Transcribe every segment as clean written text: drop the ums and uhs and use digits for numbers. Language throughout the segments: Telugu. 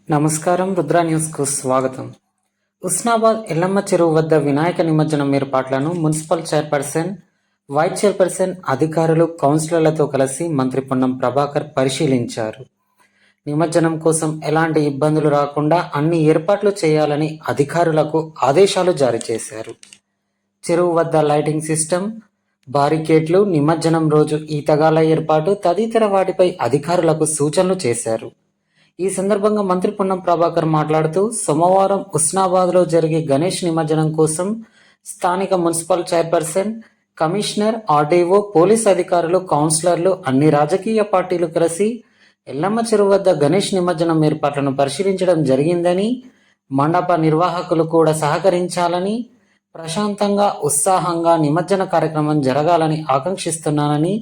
నమస్కారం. రుద్ర న్యూస్కు స్వాగతం. ఉస్నాబాద్ ఎల్లమ్మ చెరువు వద్ద వినాయక నిమజ్జనం ఏర్పాట్లను మున్సిపల్ చైర్పర్సన్, వైస్ చైర్పర్సన్, అధికారులు, కౌన్సిలర్లతో కలిసి మంత్రి పొన్నం ప్రభాకర్ పరిశీలించారు. నిమజ్జనం కోసం ఎలాంటి ఇబ్బందులు రాకుండా అన్ని ఏర్పాట్లు చేయాలని అధికారులకు ఆదేశాలు జారీ చేశారు. చెరువు వద్ద లైటింగ్ సిస్టమ్, బారికేడ్లు, నిమజ్జనం రోజు ఈతగాల ఏర్పాటు తదితర వాటిపై అధికారులకు సూచనలు చేశారు. ఈ సందర్భంగా మంత్రి పొన్నం ప్రభాకర్ మాట్లాడుతూ, సోమవారం ఉస్నాబాద్లో జరిగే గణేష్ నిమజ్జనం కోసం స్థానిక municipal chairperson, commissioner, RDO, police అధికారులు, కౌన్సిలర్లు, అన్ని రాజకీయ పార్టీలు కలిసి ఎల్లమ్మ చెరువు వద్ద గణేష్ నిమజ్జనం ఏర్పాట్లను పరిశీలించడం జరిగిందని, మండప నిర్వాహకులు కూడా సహకరించాలని, ప్రశాంతంగా, ఉత్సాహంగా నిమజ్జన కార్యక్రమం జరగాలని ఆకాంక్షిస్తున్నానని,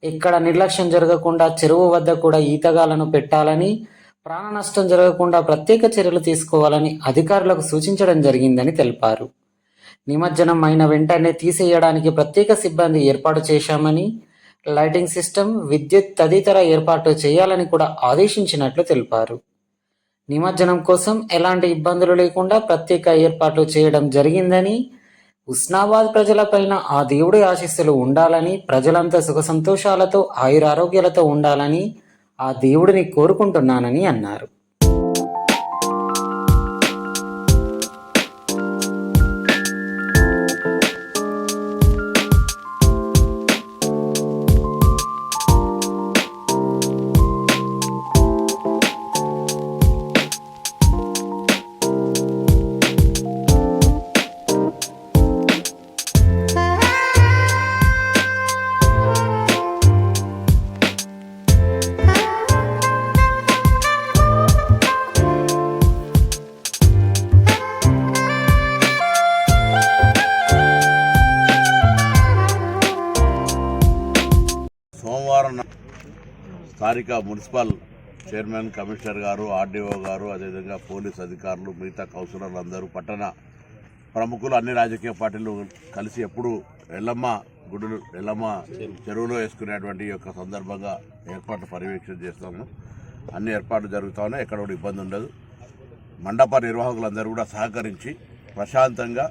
ఎక్కడ నిర్లక్ష్యం జరగకుండా చెరువు వద్ద కూడా ఈతగాలను పెట్టాలని, ప్రాణ నష్టం జరగకుండా ప్రత్యేక చర్యలు తీసుకోవాలని అధికారులకు సూచించడం జరిగిందని తెలిపారు. నిమజ్జనం అయిన వెంటనే తీసేయడానికి ప్రత్యేక సిబ్బంది ఏర్పాటు చేశామని, లైటింగ్ సిస్టమ్, విద్యుత్ తదితర ఏర్పాటు చేయాలని కూడా ఆదేశించినట్లు తెలిపారు. నిమజ్జనం కోసం ఎలాంటి ఇబ్బందులు లేకుండా ప్రత్యేక ఏర్పాట్లు చేయడం జరిగిందని, ఉస్నాబాద్ ప్రజలపైన ఆ దేవుడి ఆశీస్సులు ఉండాలని, ప్రజలంతా సుఖ సంతోషాలతో ఆయురారోగ్యాలతో ఉండాలని ఆ దేవుడిని కోరుకుంటున్నానని అన్నారు. సోమవారం స్థానిక మున్సిపల్ చైర్మన్, కమిషనర్ గారు, ఆర్డీఓ గారు, అదేవిధంగా పోలీస్ అధికారులు, మిగతా కౌన్సిలర్లు అందరూ, పట్టణ ప్రముఖులు, అన్ని రాజకీయ పార్టీలు కలిసి ఎప్పుడు ఎల్లమ్మ చెరువులో వేసుకునేటువంటి యొక్క సందర్భంగా ఏర్పాట్లు పర్యవేక్షణ చేస్తాము. అన్ని ఏర్పాట్లు జరుగుతూ ఉన్నాయి, ఎక్కడ కూడా ఇబ్బంది ఉండదు. మండప నిర్వాహకులందరూ కూడా సహకరించి ప్రశాంతంగా,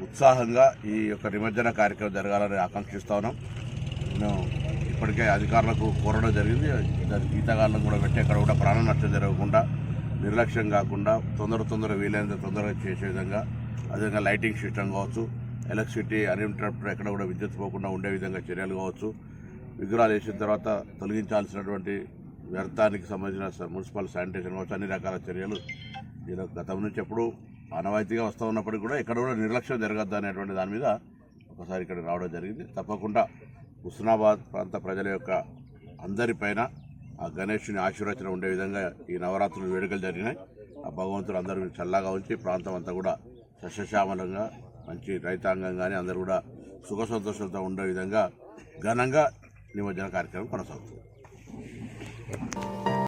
ఉత్సాహంగా ఈ యొక్క నిమజ్జన కార్యక్రమం జరగాలని ఆకాంక్షిస్తా ఉన్నాం. మేము ఇప్పటికే అధికారులకు కోరడం జరిగింది. ఈతగాళ్ళను కూడా పెట్టి అక్కడ కూడా ప్రాణ నష్టం జరగకుండా, నిర్లక్ష్యం కాకుండా, తొందర వీలైనంత తొందరగా చేసే విధంగా, అదేవిధంగా లైటింగ్ సిస్టమ్ కావచ్చు, ఎలక్ట్రిసిటీ అన్ఇంటరప్టెడ్ ఎక్కడ కూడా విద్యుత్ పోకుండా ఉండే విధంగా చర్యలు కావచ్చు, విగ్రహాలు వేసిన తర్వాత తొలగించాల్సినటువంటి వ్యర్థానికి సంబంధించిన మున్సిపల్ శానిటేషన్ కావచ్చు, అన్ని రకాల చర్యలు గతం నుంచి ఎప్పుడు ఆనవాయితీగా వస్తూ ఉన్నప్పటికీ కూడా ఎక్కడ కూడా నిర్లక్ష్యం జరగద్దు అనేటువంటి దాని మీద ఒకసారి ఇక్కడ రావడం జరిగింది. తప్పకుండా ఉస్నాబాద్ ప్రాంత ప్రజల యొక్క అందరిపైన ఆ గణేషుని ఆశీర్వచనం ఉండే విధంగా ఈ నవరాత్రులు వేడుకలు జరిగినాయి. ఆ భగవంతుడు అందరూ చల్లగా ఉంచి ప్రాంతం అంతా కూడా సస్యశ్యామలంగా, మంచి రైతాంగం కానీ అందరూ కూడా సుఖ సంతోషంతో ఉండే విధంగా ఘనంగా నిమజ్జన కార్యక్రమం కొనసాగుతుంది.